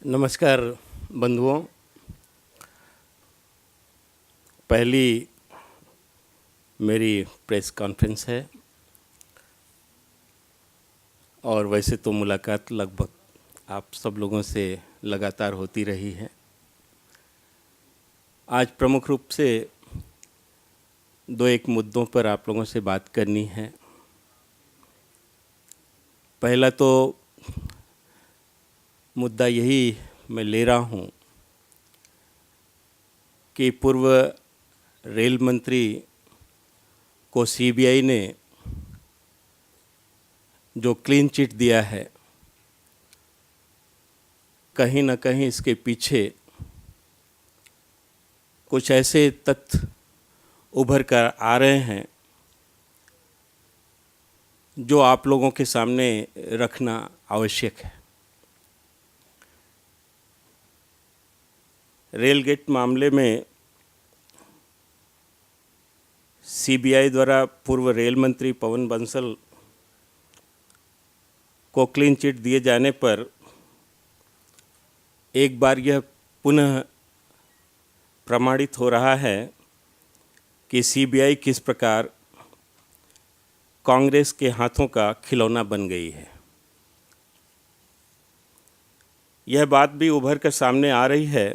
नमस्कार बंधुओं। पहली मेरी प्रेस कॉन्फ्रेंस है और वैसे तो मुलाकात लगभग आप सब लोगों से लगातार होती रही है। आज प्रमुख रूप से दो एक मुद्दों पर आप लोगों से बात करनी है। पहला तो मुद्दा यही मैं ले रहा हूँ कि पूर्व रेल मंत्री को सीबीआई ने जो क्लीन चिट दिया है, कहीं ना कहीं इसके पीछे कुछ ऐसे तथ्य उभर कर आ रहे हैं जो आप लोगों के सामने रखना आवश्यक है। रेलगेट मामले में सीबीआई द्वारा पूर्व रेल मंत्री पवन बंसल को क्लीन चिट दिए जाने पर एक बार यह पुनः प्रमाणित हो रहा है कि सीबीआई किस प्रकार कांग्रेस के हाथों का खिलौना बन गई है। यह बात भी उभर कर सामने आ रही है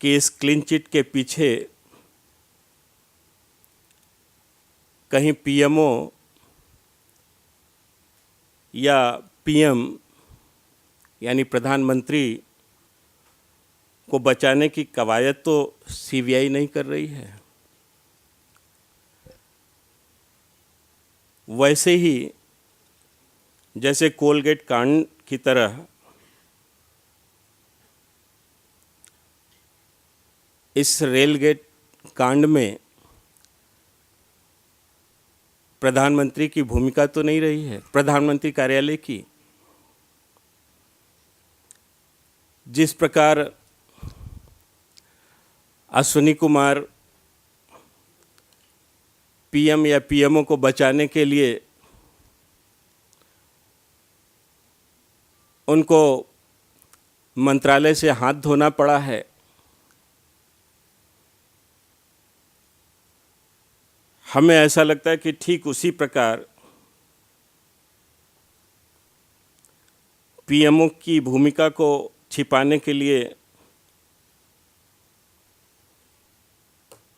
कि इस क्लीन चिट के पीछे कहीं पीएमओ या पीएम यानी प्रधानमंत्री को बचाने की कवायद तो सीबीआई नहीं कर रही है। वैसे ही जैसे कोलगेट कांड की तरह इस रेलगेट कांड में प्रधानमंत्री की भूमिका तो नहीं रही है, प्रधानमंत्री कार्यालय की। जिस प्रकार अश्विनी कुमार पीएम या पीएमओ को बचाने के लिए उनको मंत्रालय से हाथ धोना पड़ा है, हमें ऐसा लगता है कि ठीक उसी प्रकार पीएमओ की भूमिका को छिपाने के लिए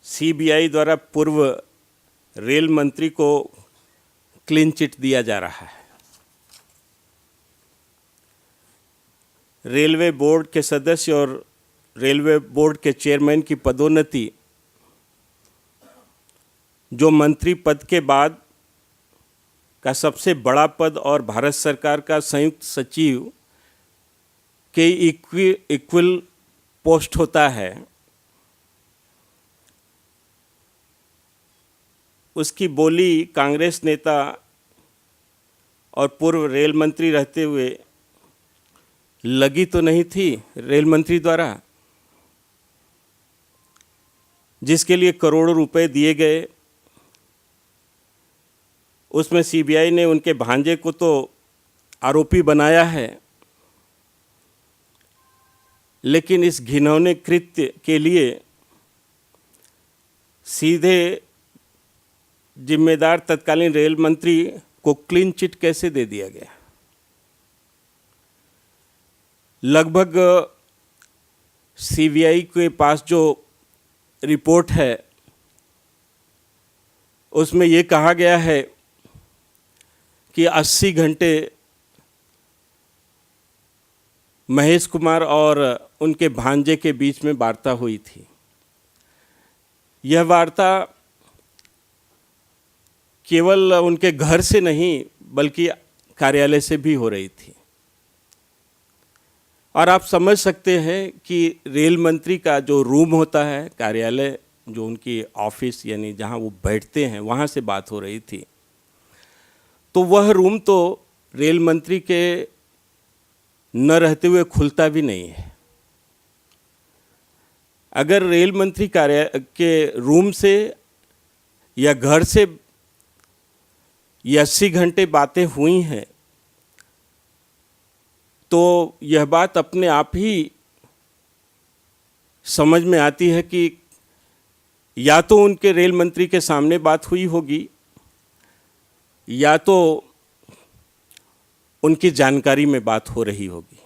सीबीआई द्वारा पूर्व रेल मंत्री को क्लीन चिट दिया जा रहा है। रेलवे बोर्ड के सदस्य और रेलवे बोर्ड के चेयरमैन की पदोन्नति जो मंत्री पद के बाद का सबसे बड़ा पद और भारत सरकार का संयुक्त सचिव के इक्वल पोस्ट होता है, उसकी बोली कांग्रेस नेता और पूर्व रेल मंत्री रहते हुए लगी तो नहीं थी रेल मंत्री द्वारा, जिसके लिए करोड़ों रुपए दिए गए। उसमें सीबीआई ने उनके भांजे को तो आरोपी बनाया है, लेकिन इस घिनौने कृत्य के लिए सीधे जिम्मेदार तत्कालीन रेल मंत्री को क्लीन चिट कैसे दे दिया गया। लगभग सीबीआई के पास जो रिपोर्ट है उसमें ये कहा गया है कि 80 घंटे महेश कुमार और उनके भांजे के बीच में वार्ता हुई थी। यह वार्ता केवल उनके घर से नहीं बल्कि कार्यालय से भी हो रही थी। और आप समझ सकते हैं कि रेल मंत्री का जो रूम होता है, कार्यालय, जो उनकी ऑफिस यानी जहां वो बैठते हैं, वहां से बात हो रही थी। तो वह रूम तो रेल मंत्री के न रहते हुए खुलता भी नहीं है। अगर रेल मंत्री कार्यालय के रूम से या घर से ये 80 घंटे बातें हुई हैं तो यह बात अपने आप ही समझ में आती है कि या तो उनके रेल मंत्री के सामने बात हुई होगी या तो उनकी जानकारी में बात हो रही होगी।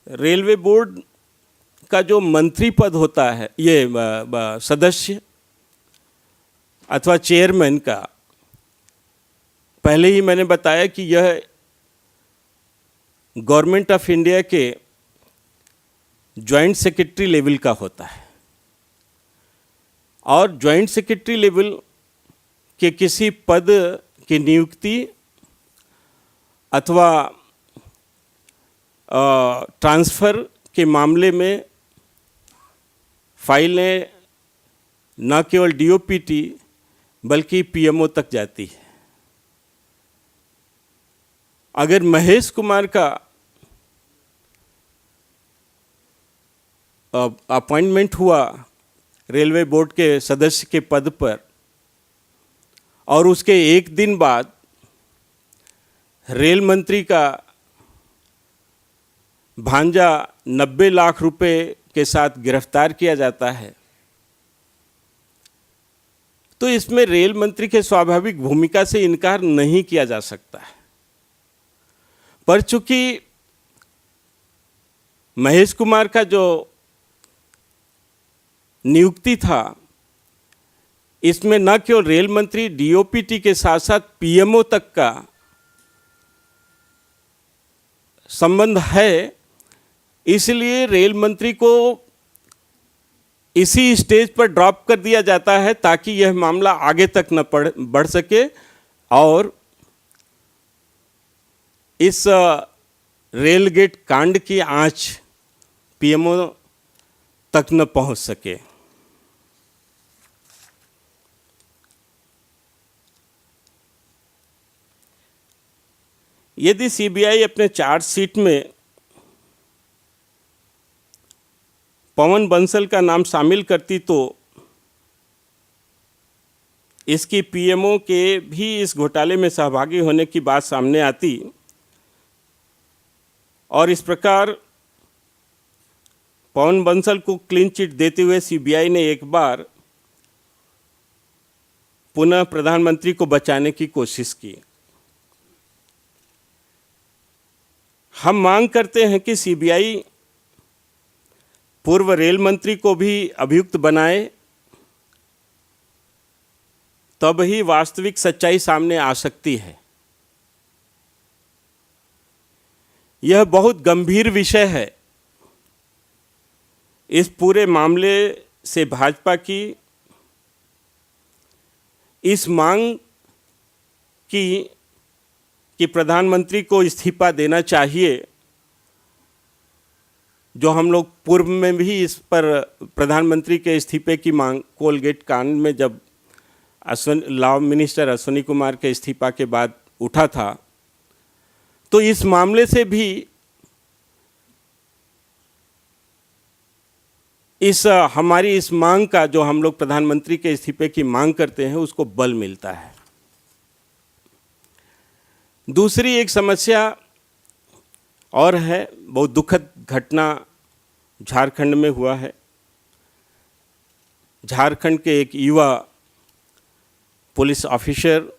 रेलवे बोर्ड का जो मंत्री पद होता है, ये सदस्य अथवा चेयरमैन का, पहले ही मैंने बताया कि यह गवर्नमेंट ऑफ इंडिया के जॉइंट सेक्रेटरी लेवल का होता है और जॉइंट सेक्रेटरी लेवल के किसी पद की नियुक्ति अथवा ट्रांसफ़र के मामले में फाइलें न केवल डीओपीटी बल्कि पीएमओ तक जाती है। अगर महेश कुमार का अपॉइंटमेंट हुआ रेलवे बोर्ड के सदस्य के पद पर और उसके एक दिन बाद रेल मंत्री का भांजा 90 लाख रुपए के साथ गिरफ्तार किया जाता है, तो इसमें रेल मंत्री के स्वाभाविक भूमिका से इनकार नहीं किया जा सकता है। पर चूंकि महेश कुमार का जो नियुक्ति था, इसमें न केवल रेल मंत्री डीओपीटी के साथ साथ पीएमओ तक का संबंध है, इसलिए रेल मंत्री को इसी स्टेज पर ड्रॉप कर दिया जाता है ताकि यह मामला आगे तक न बढ़ सके और इस रेलगेट कांड की आंच पीएमओ तक न पहुंच सके। यदि सीबीआई अपने चार्जशीट में पवन बंसल का नाम शामिल करती तो इसकी पीएमओ के भी इस घोटाले में सहभागी होने की बात सामने आती और इस प्रकार पवन बंसल को क्लीन चिट देते हुए सीबीआई ने एक बार पुनः प्रधानमंत्री को बचाने की कोशिश की। हम मांग करते हैं कि सीबीआई पूर्व रेल मंत्री को भी अभियुक्त बनाए, तब ही वास्तविक सच्चाई सामने आ सकती है। यह बहुत गंभीर विषय है। इस पूरे मामले से भाजपा की इस मांग कि प्रधानमंत्री को इस्तीफा देना चाहिए, जो हम लोग पूर्व में भी इस पर प्रधानमंत्री के इस्तीफे की मांग कोलगेट कांड में जब लॉ मिनिस्टर अश्विनी कुमार के इस्तीफा के बाद उठा था, तो इस मामले से भी हमारी इस मांग का, जो हम लोग प्रधानमंत्री के इस्तीफे की मांग करते हैं, उसको बल मिलता है। दूसरी एक समस्या और है, बहुत दुखद घटना झारखंड में हुआ है। झारखंड के एक युवा पुलिस ऑफिसर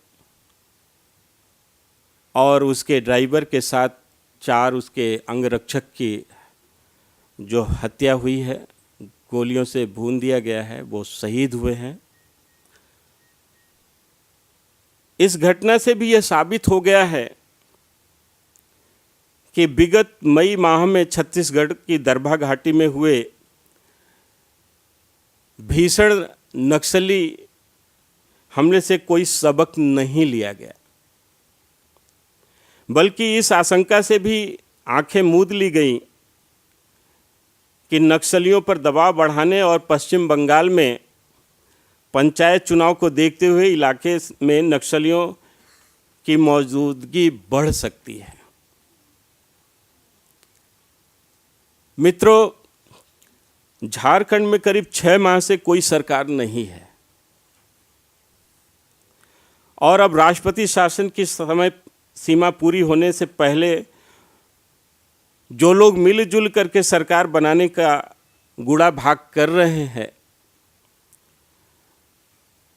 और उसके ड्राइवर के साथ 4 उसके अंगरक्षक की जो हत्या हुई है, गोलियों से भून दिया गया है, वो शहीद हुए हैं। इस घटना से भी यह साबित हो गया है कि विगत मई माह में छत्तीसगढ़ की दरभा घाटी में हुए भीषण नक्सली हमले से कोई सबक नहीं लिया गया, बल्कि इस आशंका से भी आंखें मूंद ली गईं कि नक्सलियों पर दबाव बढ़ाने और पश्चिम बंगाल में पंचायत चुनाव को देखते हुए इलाके में नक्सलियों की मौजूदगी बढ़ सकती है। मित्रों, झारखंड में करीब 6 माह से कोई सरकार नहीं है और अब राष्ट्रपति शासन की समय सीमा पूरी होने से पहले जो लोग मिलजुल करके सरकार बनाने का गुड़ा भाग कर रहे हैं,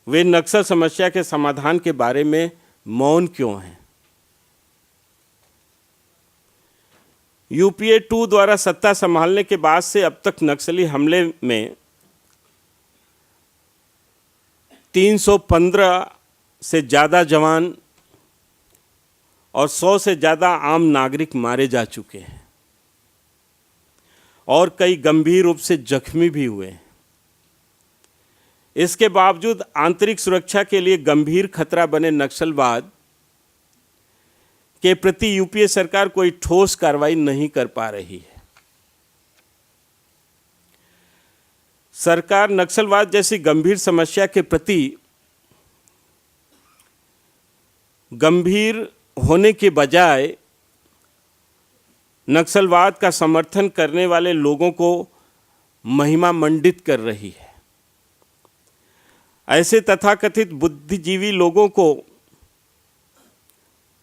वे नक्सल समस्या के समाधान के बारे में मौन क्यों हैं? यूपीए 2 द्वारा सत्ता संभालने के बाद से अब तक नक्सली हमले में 315 से ज़्यादा जवान और 100 से ज़्यादा आम नागरिक मारे जा चुके हैं और कई गंभीर रूप से जख्मी भी हुए हैं। इसके बावजूद आंतरिक सुरक्षा के लिए गंभीर खतरा बने नक्सलवाद के प्रति यूपीए सरकार कोई ठोस कार्रवाई नहीं कर पा रही है। सरकार नक्सलवाद जैसी गंभीर समस्या के प्रति गंभीर होने के बजाय नक्सलवाद का समर्थन करने वाले लोगों को महिमा मंडित कर रही है। ऐसे तथाकथित बुद्धिजीवी लोगों को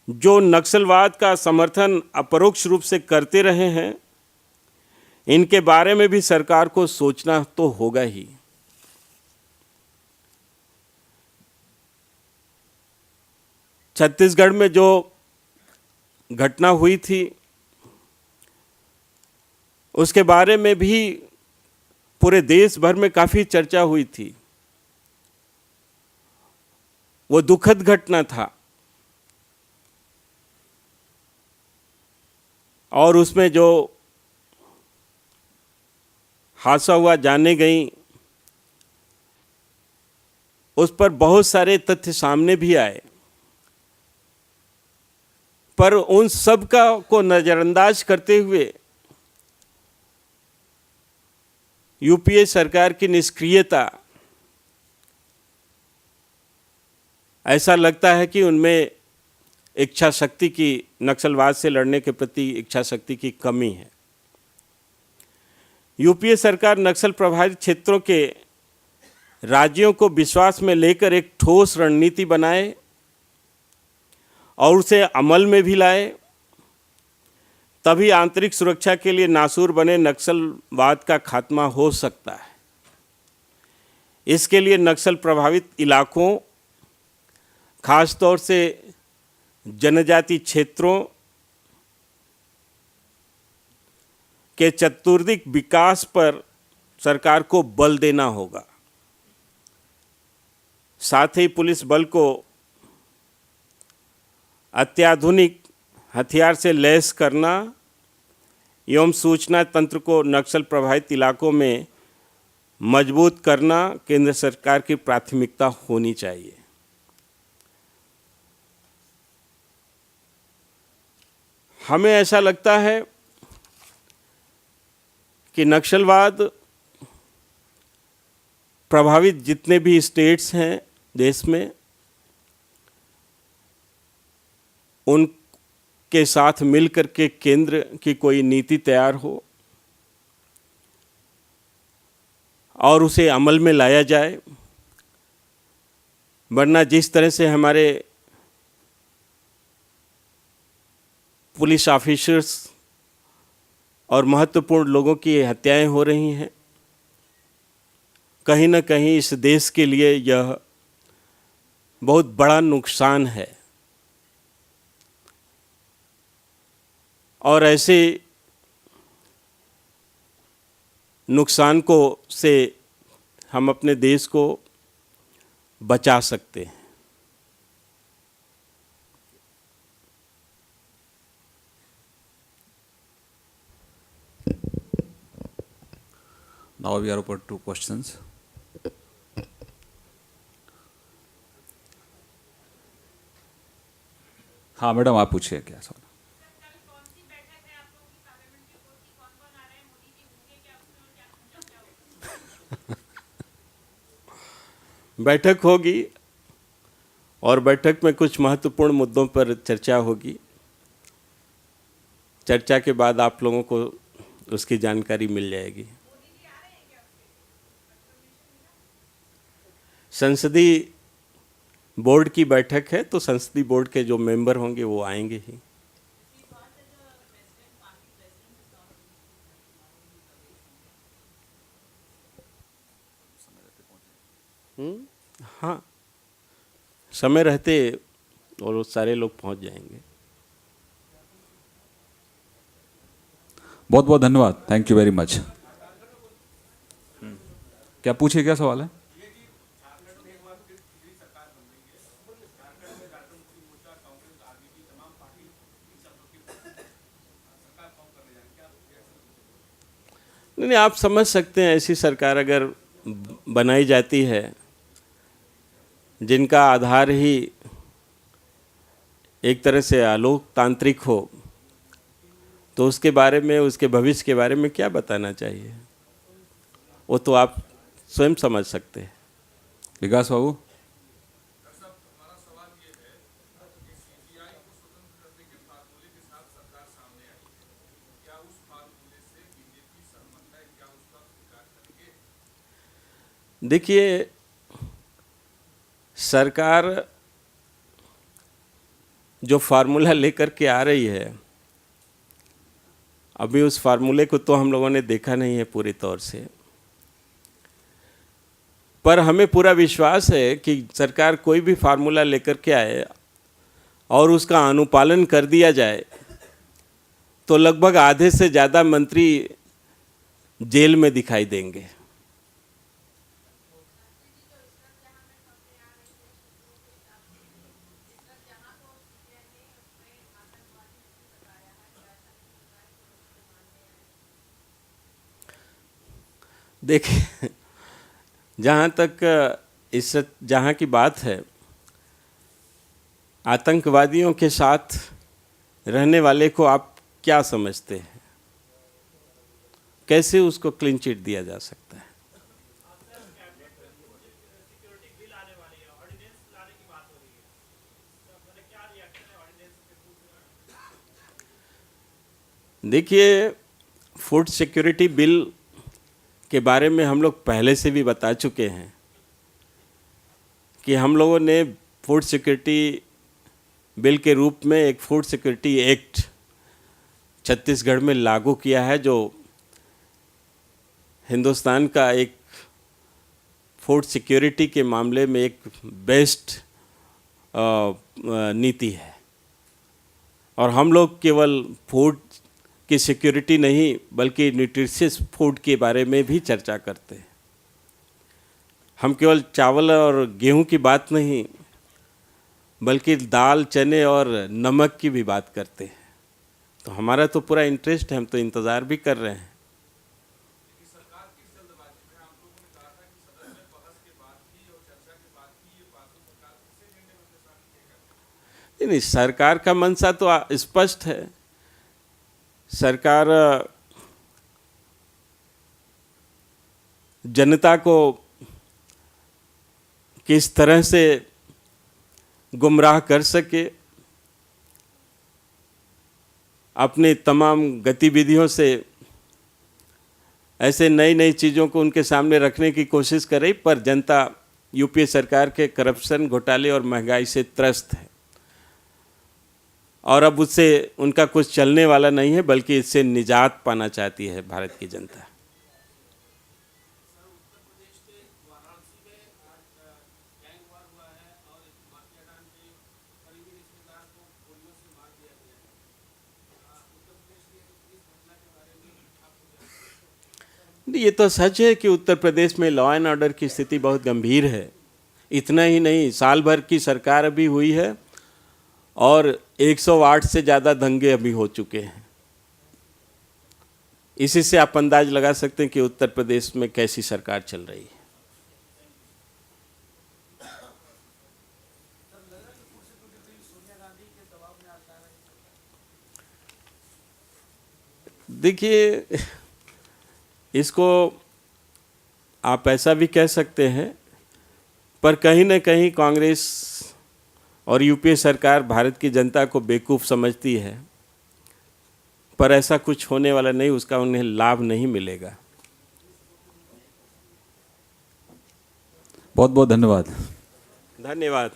जो नक्सलवाद का समर्थन अपरोक्ष रूप से करते रहे हैं, इनके बारे में भी सरकार को सोचना तो होगा ही। छत्तीसगढ़ में जो घटना हुई थी उसके बारे में भी पूरे देश भर में काफ़ी चर्चा हुई थी। वो दुखद घटना था और उसमें जो हादसा हुआ, जाने गई, उस पर बहुत सारे तथ्य सामने भी आए, पर उन सब का को नज़रअंदाज करते हुए यूपीए सरकार की निष्क्रियता, ऐसा लगता है कि उनमें इच्छा शक्ति की, नक्सलवाद से लड़ने के प्रति इच्छा शक्ति की कमी है। यूपीए सरकार नक्सल प्रभावित क्षेत्रों के राज्यों को विश्वास में लेकर एक ठोस रणनीति बनाए और उसे अमल में भी लाए, तभी आंतरिक सुरक्षा के लिए नासूर बने नक्सलवाद का खात्मा हो सकता है। इसके लिए नक्सल प्रभावित इलाकों, खासतौर से जनजाति क्षेत्रों के चतुर्दिक विकास पर सरकार को बल देना होगा। साथ ही पुलिस बल को अत्याधुनिक हथियार से लैस करना एवं सूचना तंत्र को नक्सल प्रभावित इलाकों में मजबूत करना केंद्र सरकार की प्राथमिकता होनी चाहिए। हमें ऐसा लगता है कि नक्सलवाद प्रभावित जितने भी स्टेट्स हैं देश में, उनके साथ मिलकर के केंद्र की कोई नीति तैयार हो और उसे अमल में लाया जाए, वरना जिस तरह से हमारे पुलिस ऑफिसर्स और महत्वपूर्ण लोगों की हत्याएं हो रही हैं, कहीं ना कहीं इस देश के लिए यह बहुत बड़ा नुकसान है। और ऐसे नुकसान को से हम अपने देश को बचा सकते हैं। Now we are open to questions. हाँ मैडम, आप पूछिए क्या सवाल। बैठक होगी और बैठक में कुछ महत्वपूर्ण मुद्दों पर चर्चा होगी। चर्चा के बाद आप लोगों को उसकी जानकारी मिल जाएगी। संसदीय बोर्ड की बैठक है तो संसदीय बोर्ड के जो मेंबर होंगे वो आएंगे ही। हाँ, समय रहते और वो सारे लोग पहुंच जाएंगे। बहुत बहुत धन्यवाद, थैंक यू वेरी मच। क्या पूछिए, क्या सवाल है? नहीं, आप समझ सकते हैं ऐसी सरकार अगर बनाई जाती है जिनका आधार ही एक तरह से आलोकतांत्रिक हो, तो उसके बारे में, उसके भविष्य के बारे में क्या बताना चाहिए, वो तो आप स्वयं समझ सकते हैं। विकास बाबू, देखिए, सरकार जो फार्मूला लेकर के आ रही है, अभी उस फार्मूले को तो हम लोगों ने देखा नहीं है पूरी तौर से, पर हमें पूरा विश्वास है कि सरकार कोई भी फार्मूला लेकर के आए और उसका अनुपालन कर दिया जाए तो लगभग आधे से ज़्यादा मंत्री जेल में दिखाई देंगे। देखिए, जहाँ तक जहाँ की बात है, आतंकवादियों के साथ रहने वाले को आप क्या समझते हैं? कैसे उसको क्लीन चिट दिया जा सकता है? देखिए, फूड सिक्योरिटी बिल के बारे में हम लोग पहले से भी बता चुके हैं कि हम लोगों ने फूड सिक्योरिटी बिल के रूप में एक फूड सिक्योरिटी एक्ट छत्तीसगढ़ में लागू किया है, जो हिंदुस्तान का एक फूड सिक्योरिटी के मामले में एक बेस्ट नीति है। और हम लोग केवल फूड की सिक्योरिटी नहीं बल्कि न्यूट्रिशियस फूड के बारे में भी चर्चा करते हैं। हम केवल चावल और गेहूं की बात नहीं बल्कि दाल, चने और नमक की भी बात करते हैं। तो हमारा तो पूरा इंटरेस्ट है, हम तो इंतज़ार भी कर रहे हैं। नहीं, सरकार का मंशा तो स्पष्ट है। सरकार जनता को किस तरह से गुमराह कर सके, अपनी तमाम गतिविधियों से ऐसे नई नई चीज़ों को उनके सामने रखने की कोशिश कर रही, पर जनता यूपीए सरकार के करप्शन, घोटाले और महंगाई से त्रस्त है और अब उससे उनका कुछ चलने वाला नहीं है, बल्कि इससे निजात पाना चाहती है भारत की जनता। ये तो सच है कि उत्तर प्रदेश में लॉ एंड ऑर्डर की स्थिति बहुत गंभीर है। इतना ही नहीं, साल भर की सरकार अभी हुई है और 108 से ज़्यादा दंगे अभी हो चुके हैं। इसी से आप अंदाज लगा सकते हैं कि उत्तर प्रदेश में कैसी सरकार चल रही है। देखिए, इसको आप ऐसा भी कह सकते हैं, पर कहीं न कहीं कांग्रेस और यूपीए सरकार भारत की जनता को बेवकूफ़ समझती है, पर ऐसा कुछ होने वाला नहीं, उसका उन्हें लाभ नहीं मिलेगा। बहुत बहुत धन्यवाद। धन्यवाद।